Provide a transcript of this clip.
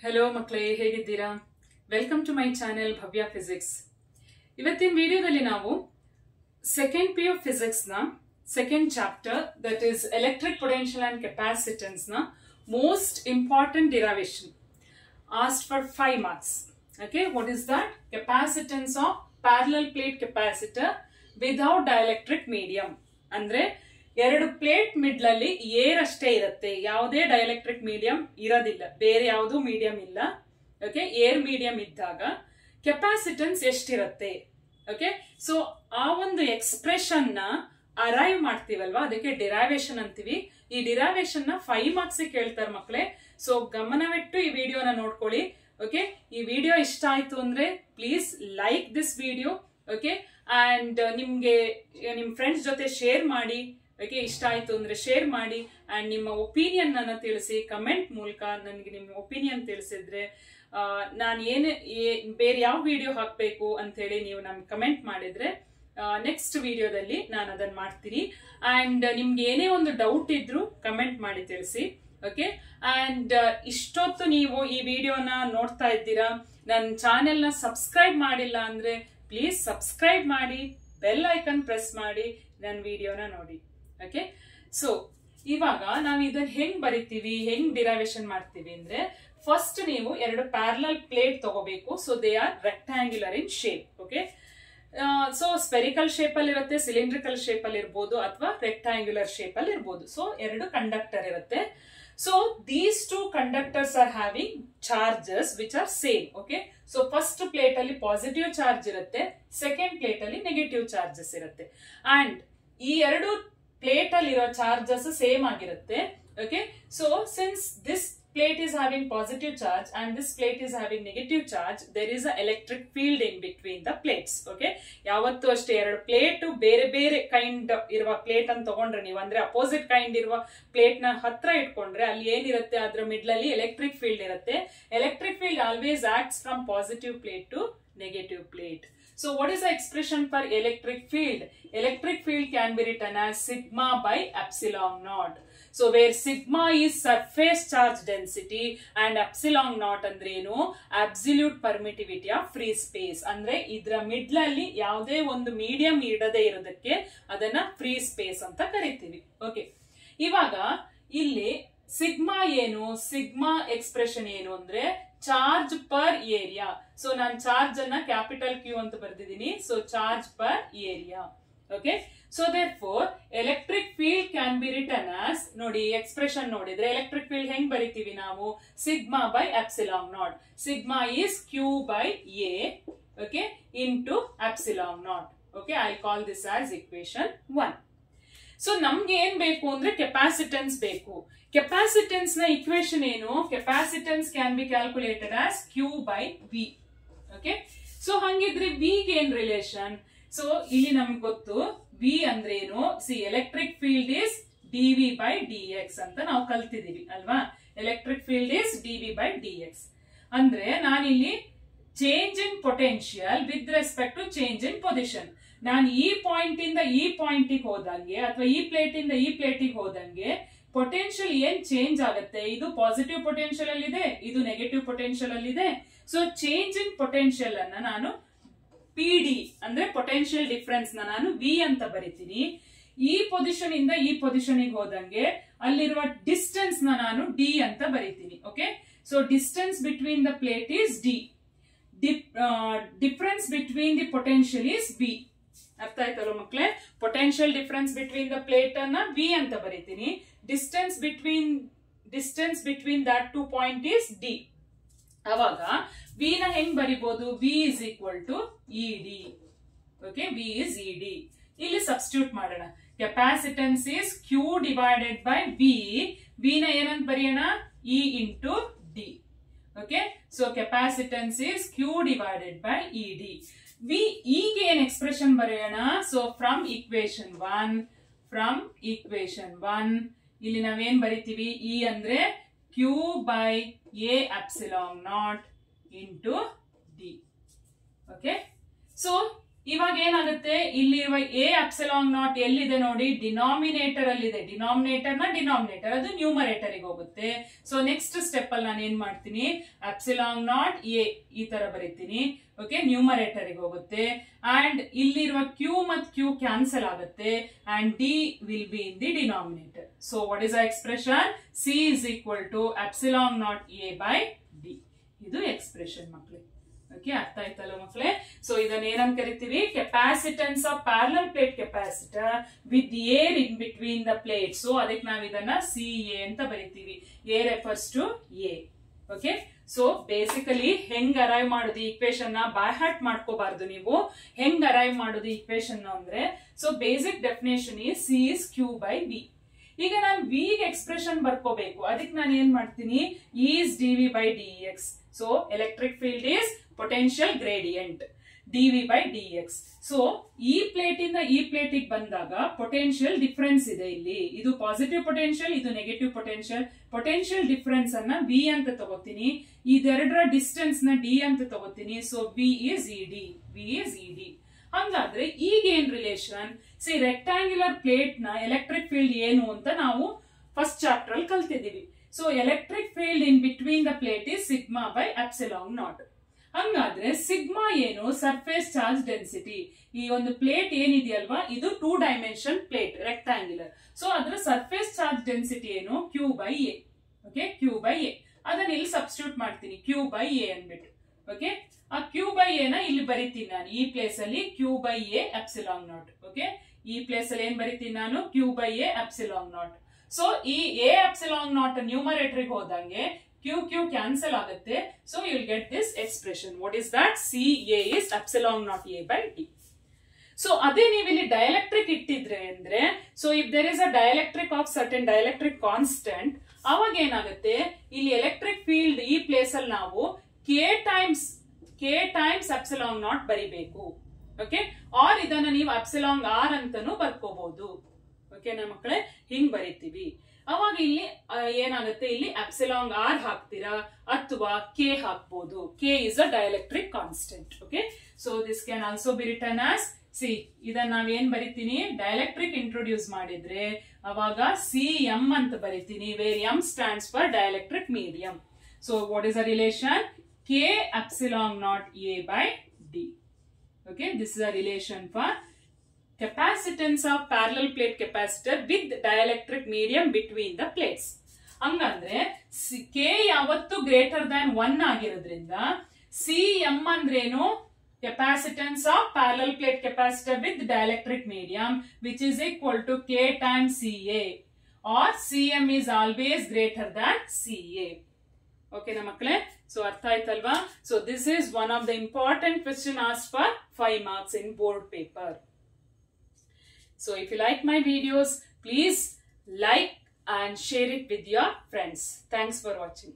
Hello ಮಕ್ಕಳೇ, ಹೇಗಿದ್ದೀರಾ? Welcome to my channel Bhavya physics. ಇವತ್ತಿನ ವಿಡಿಯೋದಲ್ಲಿ ನಾವು ಸೆಕೆಂಡ್ PU ಫಿಸಿಕ್ಸ್ ನ second chapter that is electric potential and capacitance ನ most important derivation asked for 5 marks. Okay, what is that? Capacitance of parallel plate capacitor without dielectric medium. ಅಂದ್ರೆ ಎರಡು plate middle ಅಲ್ಲಿ air ಅಷ್ಟೇ ಇರುತ್ತೆ, ಯಾವುದೇ dielectric medium ಇರೋದಿಲ್ಲ, ಬೇರೆ ಯಾವುದೂ ಮೀಡಿಯಂ ಇಲ್ಲ. ಓಕೆ, ಏರ್ ಮೀಡಿಯಂ ಇದ್ದಾಗ ಕೆಪಾಸಿಟನ್ಸ್ ಎಷ್ಟಿರುತ್ತೆ. ಓಕೆ, ಸೊ ಆ ಒಂದು ಎಕ್ಸ್ಪ್ರೆಷನ್ ನ ಅರೈವ್ ಮಾಡ್ತೀವಲ್ವಾ, ಅದಕ್ಕೆ ಡಿರೈವೇಶನ್ ಅಂತೀವಿ. ಈ ಡಿರೈವೇಶನ್ ನ 5 ಮಾರ್ಕ್ಸ್ ಕೇಳ್ತಾರೆ ಮಕ್ಕಳೇ. ಸೊ ಗಮನವಿಟ್ಟು ಈ ವಿಡಿಯೋನ ನೋಡ್ಕೊಳ್ಳಿ. ಓಕೆ, ಈ ವಿಡಿಯೋ ಇಷ್ಟ ಆಯ್ತು ಅಂದ್ರೆ please like this video. Okay, and ನಿಮ್ಗೆ ನಿಮ್ ಫ್ರೆಂಡ್ಸ್ ಜೊತೆ ಶೇರ್ ಮಾಡಿ. ಓಕೆ, ಇಷ್ಟ ಆಯ್ತು ಅಂದ್ರೆ ಶೇರ್ ಮಾಡಿ ಅಂಡ್ ನಿಮ್ಮ ಒಪಿನಿಯನ್ ಅನ್ನ ತಿಳಿಸಿ. ಕಮೆಂಟ್ ಮೂಲಕ ನನಗೆ ನಿಮ್ಮ ಒಪಿನಿಯನ್ ತಿಳಿಸಿದ್ರೆ ನಾನು ಬೇರೆ ಯಾವ ವಿಡಿಯೋ ಹಾಕ್ಬೇಕು ಅಂತ ಹೇಳಿ ನೀವು ನಮ್ಗೆ ಕಮೆಂಟ್ ಮಾಡಿದ್ರೆ ನೆಕ್ಸ್ಟ್ ವಿಡಿಯೋದಲ್ಲಿ ನಾನು ಅದನ್ನ ಮಾಡ್ತೀನಿ. ಅಂಡ್ ನಿಮ್ಗೆ ಏನೇ ಒಂದು ಡೌಟ್ ಇದ್ರು ಕಮೆಂಟ್ ಮಾಡಿ ತಿಳಿಸಿ. ಓಕೆ, ಅಂಡ್ ಇಷ್ಟೊತ್ತು ನೀವು ಈ ವಿಡಿಯೋನ ನೋಡ್ತಾ ಇದ್ದೀರಾ, ನನ್ನ ಚಾನೆಲ್ ನ ಸಬ್ಸ್ಕ್ರೈಬ್ ಮಾಡಿಲ್ಲ ಅಂದ್ರೆ ಪ್ಲೀಸ್ ಸಬ್ಸ್ಕ್ರೈಬ್ ಮಾಡಿ, ಬೆಲ್ ಐಕನ್ ಪ್ರೆಸ್ ಮಾಡಿ ನನ್ನ ವಿಡಿಯೋನ ನೋಡಿ. ಓಕೆ, ಸೊ ಇವಾಗ ನಾವು ಇದನ್ನ ಹೆಂಗ್ ಬರಿತೀವಿ, ಹೆಂಗ್ ಡಿರೈವೇಶನ್ ಮಾಡ್ತೀವಿ ಅಂದ್ರೆ, ಫಸ್ಟ್ ನೀವು ಎರಡು ಪ್ಯಾರಲಲ್ ಪ್ಲೇಟ್ ತಗೋಬೇಕು. So they are rectangular in shape. Okay, so spherical shape ಅಲ್ಲಿ ಇರುತ್ತೆ, ಸಿಲಿಂಡ್ರಿಕಲ್ ಶೇಪ್ ಅಲ್ಲಿ ಇರ್ಬೋದು, ಅಥವಾ ರೆಕ್ಟಾಂಗ್ಯುಲರ್ ಶೇಪ್ ಅಲ್ಲಿ ಇರ್ಬೋದು. ಸೊ ಎರಡು ಕಂಡಕ್ಟರ್ ಇರುತ್ತೆ. So these two conductors are having charges which are same. Okay, so first plate ಅಲ್ಲಿ positive charge ಇರುತ್ತೆ, second plate ಅಲ್ಲಿ negative charges ಇರುತ್ತೆ. And ಈ ಎರಡು ಪ್ಲೇಟ್ ಅಲ್ಲಿ ಇರೋ ಚಾರ್ಜಸ್ ಸೇಮ್ ಆಗಿರುತ್ತೆ. Okay, so since this plate is having positive charge and this plate is having negative charge, there is a electric field in between the plates. Okay, ಯಾವತ್ತೂ ಅಷ್ಟೇ ಎರಡು plate ಬೇರೆ ಬೇರೆ ಕೈಂಡ್ ಇರುವ plate ಅನ್ನು ತಗೊಂಡ್ರೆ ನೀವು, ಅಂದ್ರೆ ಅಪೋಸಿಟ್ ಕೈಂಡ್ ಇರುವ ಪ್ಲೇಟ್ ನ ಹತ್ರ ಇಟ್ಕೊಂಡ್ರೆ ಅಲ್ಲಿ ಏನಿರುತ್ತೆ, ಅದ್ರ ಮಿಡ್ಲ್ ಅಲ್ಲಿ ಎಲೆಕ್ಟ್ರಿಕ್ ಫೀಲ್ಡ್ ಇರುತ್ತೆ. Electric field always acts from positive plate to negative plate. So what is the expression for electric field? Electric field can be written as sigma by epsilon naught. So where sigma is surface charge density and epsilon naught ಅಂದ್ರೆ ಏನು, absolute permittivity of free space. ಅಂದ್ರೆ ಇದರ middle ಅಲ್ಲಿ ಯಾವುದೇ ಒಂದು medium ಇಡದೆ ಇರೋದಕ್ಕೆ ಅದನ್ನ free space ಅಂತ ಕರಿತೀವಿ. ಓಕೆ, ಇವಾಗ ಇಲ್ಲಿ ಸಿಗ್ಮಾ ಏನು, ಸಿಗ್ಮಾ ಎಕ್ಸ್ಪ್ರೆಷನ್ ಏನು ಅಂದ್ರೆ ಚಾರ್ಜ್ ಪರ್ ಏರಿಯಾ. ಸೊ ನಾನು ಚಾರ್ಜ್ ಅನ್ನ ಕ್ಯಾಪಿಟಲ್ ಕ್ಯೂ ಅಂತ ಬರ್ದಿದ್ದೀನಿ. So charge per area. Okay, so therefore electric field can be written as, ನೋಡಿ ಎಕ್ಸ್ಪ್ರೆಷನ್ ನೋಡಿದ್ರೆ ಎಲೆಕ್ಟ್ರಿಕ್ ಫೀಲ್ಡ್ ಹೆಂಗ್ ಬರಿತೀವಿ ನಾವು, sigma by epsilon naught. Sigma is q by A, okay, into epsilon naught. Okay, I call this as equation 1. So ನಮ್ಗೆ ಏನ್ ಬೇಕು ಅಂದ್ರೆ capacitance ಬೇಕು. ಕೆಪಾಸಿಟನ್ಸ್ ನ ಇಕ್ವೇಶನ್ ಏನು, capacitance can be calculated as Q by V. Okay, so ಹಂಗಿದ್ರೆ V ಗೆ ಏನ್ ರಿಲೇಷನ್? ಸೊ ಇಲ್ಲಿ ನಮ್ಗೆ ಗೊತ್ತು ವಿ ಅಂದ್ರೆ ಏನು. See electric field is D V by D X ಅಂತ ನಾವು ಕಲ್ತಿದೀವಿ ಅಲ್ವಾ. Electric field is D V by D X ಅಂದ್ರೆ ನಾನಿಲ್ಲಿ change in potential with respect to change in position. ನಾನು ಈ ಪಾಯಿಂಟ್ ಇಂದ ಈ ಪಾಯಿಂಟಿಗೆ ಹೋದಂಗೆ ಅಥವಾ ಈ ಪ್ಲೇಟ್ ಇಂದ ಈ ಪ್ಲೇಟಿಗೆ ಹೋದಂಗೆ ಪೊಟೆನ್ಶಿಯಲ್ ಏನ್ ಚೇಂಜ್ ಆಗುತ್ತೆ, ಇದು ಪಾಸಿಟಿವ್ ಪೊಟೆನ್ಶಿಯಲ್ ಅಲ್ಲಿ ಇದೆ, ಇದು ನೆಗೆಟಿವ್ ಪೊಟೆನ್ಶಿಯಲ್ ಅಲ್ಲಿ ಇದೆ. ಸೊ ಚೇಂಜ್ ಇನ್ ಪೊಟೆನ್ಶಿಯಲ್ ಅನ್ನ ನಾನು ಪಿ ಡಿ ಅಂದ್ರೆ ಪೊಟೆನ್ಶಿಯಲ್ ಡಿಫರೆನ್ಸ್ ನಾನು ವಿ ಅಂತ ಬರಿತೀನಿ. ಈ ಪೊಸಿಷನ್ ಇಂದ ಈ ಪೊಸಿಷನ್ ಹೋದಂಗೆ ಅಲ್ಲಿರುವ ಡಿಸ್ಟೆನ್ಸ್ ನಾನು ಡಿ ಅಂತ ಬರಿತೀನಿ. Okay, so distance between the plate is d, difference between the potential is v. ಅರ್ಥ ಆಯ್ತಲ್ಲ ಮಕ್ಕಳೇ? Potential difference between the plate ಅನ್ನ ವಿ ಅಂತ ಬರಿತೀನಿ. Distance between that two point is d. ಅವಾಗ ವಿ ನ ಹೆಂಗ್ ಬರಿಬಹುದು, v is equal to e d. Okay, v is e d. ಇಲ್ಲಿ ಸಬ್ಸ್ಟಿಟ್ಯೂಟ್ ಮಾಡೋಣ. Capacitance is Q divided by v. V ನ ಏನಂತ ಬರೆಯೋಣ, e into D. Okay, so capacitance is Q divided by E D. V ಈಗ ಏನ್ expression ಬರೆಯೋಣ. So from equation 1 ಇಲ್ಲಿ ನಾವೇನ್ ಬರಿತೀವಿ, ಇ ಅಂದ್ರೆ Q by A epsilon naught into D. Okay, so ಇವಾಗ ಏನಾಗುತ್ತೆ, ಇಲ್ಲಿರುವ ಎ ಎಪ್ಸಿಲಾನ್ ನಾಟ್ ಎಲ್ಲಿದೆ ನೋಡಿ, ಡಿನಾಮಿನೇಟರ್ ಅಲ್ಲಿ ಇದೆ. ಡಿನಾಮಿನೇಟರ್ ಅದು ನ್ಯೂಮರೇಟರ್ ಗೆ ಹೋಗುತ್ತೆ. ಸೊ ನೆಕ್ಸ್ಟ್ ಸ್ಟೆಪ್ ಅಲ್ಲಿ ನಾನು ಏನ್ ಮಾಡ್ತೀನಿ, ಎಪ್ಸಿಲಾನ್ ನಾಟ್ ಎ ಈ ತರ ಬರೀತೀನಿ. ಓಕೆ, ನ್ಯೂಮರೇಟರ್ ಗೆ ಹೋಗುತ್ತೆ. ಅಂಡ್ ಇಲ್ಲಿರುವ ಕ್ಯೂ ಮತ್ತು ಕ್ಯೂ ಕ್ಯಾನ್ಸಲ್ ಆಗುತ್ತೆ. And d will be in the denominator. So what is the expression? C is equal to epsilon naught A by d. ಇದು ಎಕ್ಸ್ಪ್ರೆಷನ್ ಮಕ್ಕಳೇ. ಓಕೆ, ಅರ್ಥ ಆಯ್ತಲ್ಲ ಮಕ್ಕಳೇ? ಸೊ ಇದನ್ನ ಏನಂತ ಕರಿತೀವಿ, capacitance of parallel plate capacitor with air in between the plate. So ಅದಕ್ಕೆ ನಾವು ಇದನ್ನ ಸಿ ಎ ಅಂತ ಬರಿತೀವಿ. A refers to a. Okay, so basically ಹೆಂಗ್ ಅರೈವ್ ಮಾಡೋದು ಈಕ್ವೇಶನ್ ನ ಬೈ ಹಾರ್ಟ್ ಮಾಡ್ಕೋಬಾರ್ದು ನೀವು. ಹೆಂಗ್ ಅರೈವ್ ಮಾಡೋದು ಈಕ್ವೇಶನ್ ಅಂದ್ರೆ, ಸೊ ಬೇಸಿಕ್ ಡೆಫಿನೇಷನ್ ಈ C is Q by V. ಈಗ ನಾನು ವಿ ಗೆ ಎಕ್ಸ್ಪ್ರೆಷನ್ ಬರ್ಕೋಬೇಕು. ಅದಕ್ಕೆ ನಾನು ಏನ್ ಮಾಡ್ತೀನಿ, is D V by D X. So electric field is potential gradient dv by dx. So ಈ ಪ್ಲೇಟ್ ಇಂದ ಈ ಪ್ಲೇಟಿಗೆ ಬಂದಾಗ ಪೊಟೆನ್ಶಿಯಲ್ ಡಿಫರೆನ್ಸ್ ಇದೆ ಇಲ್ಲಿ. ಇದು ಪಾಸಿಟಿವ್ ಪೊಟೆನ್ಶಿಯಲ್, ಇದು ನೆಗೆಟಿವ್ ಪೊಟೆನ್ಶಿಯಲ್. ಪೊಟೆನ್ಶಿಯಲ್ ಡಿಫರೆನ್ಸ್ ಅನ್ನ ವಿ ಅಂತ ತಗೋತೀನಿ. ಇದೆರಡರ ಡಿಸ್ಟೆನ್ಸ್ ನ ಡಿ ಅಂತ ತಗೋತೀನಿ. So V is E D. ಹಂಗಾದ್ರೆ ಈಗ ಏನ್ ರಿಲೇಷನ್? ಸಿ, ರೆಕ್ಟಾಂಗ್ಯುಲರ್ ಪ್ಲೇಟ್ ನ ಎಲೆಕ್ಟ್ರಿಕ್ ಫೀಲ್ಡ್ ಏನು ಅಂತ ನಾವು ಫಸ್ಟ್ ಚಾಪ್ಟರ್ ಅಲ್ಲಿ ಕಲ್ತಿದೀವಿ. So electric field in between the plate is sigma by epsilon naught. ಹಂಗಾದ್ರೆ ಸಿಗ್ಮಾ ಏನು? Surface charge density. ಈ ಒಂದು ಪ್ಲೇಟ್ ಏನಿದೆಯಲ್ವಾ, ಇದು 2 ಡೈಮೆನ್ಷನ್ ಪ್ಲೇಟ್, ರೆಕ್ಟಾಂಗ್ಯುಲರ್. ಸೊ ಅದರ ಸರ್ಫೇಸ್ ಚಾರ್ಜ್ ಡೆನ್ಸಿಟಿ ಏನು? Q by A. Okay, Q by A. ಅದನ್ನ ಇಲ್ಲಿ ಸಬ್ಸ್ಟಿಟ್ಯೂಟ್ ಮಾಡ್ತೀನಿ, ಕ್ಯೂ ಬೈ ಎ ಅಂದ್ಬಿಟ್ಟು. ಓಕೆ, ಆ ಕ್ಯೂ ಬೈ ಎ ನ ಇಲ್ಲಿ ಬರಿತೀನಿ ನಾನು. ಈ ಪ್ಲೇಸ್ ಅಲ್ಲಿ Q by A epsilon naught. Okay, ಈ ಪ್ಲೇಸ್ ಅಲ್ಲಿ ಏನ್ ಬರಿತೀನಿ ನಾನು? Q by A epsilon naught. So ಈ ಎ ಎಪ್ಸಿಲಾನ್ ನಾಟ್ ನ್ಯೂಮರೇಟರ್ ಹೋದಂಗೆ ಕ್ಯೂ ಕ್ಯೂ ಕ್ಯಾನ್ಸಲ್ ಆಗುತ್ತೆ. So you will get this expression. What is that? C A is epsilon naught A by D. So ಅದೇ ನೀವು ಇಲ್ಲಿ dielectric ಇಟ್ಟಿದ್ರೆ ಅಂದ್ರೆ, so if there is a dielectric of certain dielectric constant, ಅವಾಗ ಏನಾಗುತ್ತೆ, ಇಲ್ಲಿ electric field ಈ place ಅಲ್ಲಿ ನಾವು ಕೆ ಟೈಮ್ಸ್ ಎಪ್ಸಿಲಾನ್ ನಾಟ್ ಬರಿಬೇಕು. ಓಕೆ, ಆರ್ ಇದನ್ನ ನೀವು ಎಪ್ಸಿಲಾನ್ ಆರ್ ಅಂತಾನು ಬರ್ಕೋಬಹುದು. ಓಕೆನಾ ಮಕ್ಕಳೇ? ಹಿಂಗ್ ಬರಿತೀವಿ. ಅವಾಗ ಇಲ್ಲಿ ಏನಾಗುತ್ತೆ, ಇಲ್ಲಿ ಎಪ್ಸಿಲಾನ್ ಆರ್ ಹಾಕ್ತೀರಾ ಅಥವಾ ಕೆ ಹಾಕ್ಬಹುದು. K is a dielectric constant. Okay, so this can also be return as C. ಇದನ್ನ ನಾವೇನ್ ಬರಿತೀನಿ, ಡೈಎಲೆಕ್ಟ್ರಿಕ್ ಇಂಟ್ರೊಡ್ಯೂಸ್ ಮಾಡಿದ್ರೆ ಅವಾಗ ಸಿ ಎಂ ಅಂತ ಬರಿತೀನಿ, where M stands for dielectric medium. So what is the relation? K epsilon naught A by D. Okay, this is a relation for capacitance of parallel plate capacitor with dielectric medium between the plates. ಹಂಗಂದ್ರೆ K ಯಾವತ್ತು greater than 1 ಆಗಿರೋದ್ರಿಂದ C M ಅಂದ್ರೇನು? capacitance of parallel plate capacitor with dielectric medium, which is equal to K times CA, or CM is always greater than CA. Okay na makkale? So artha aitalva? So this is one of the important question asked for 5 marks in board paper. So if you like my videos, please like and share it with your friends. Thanks for watching.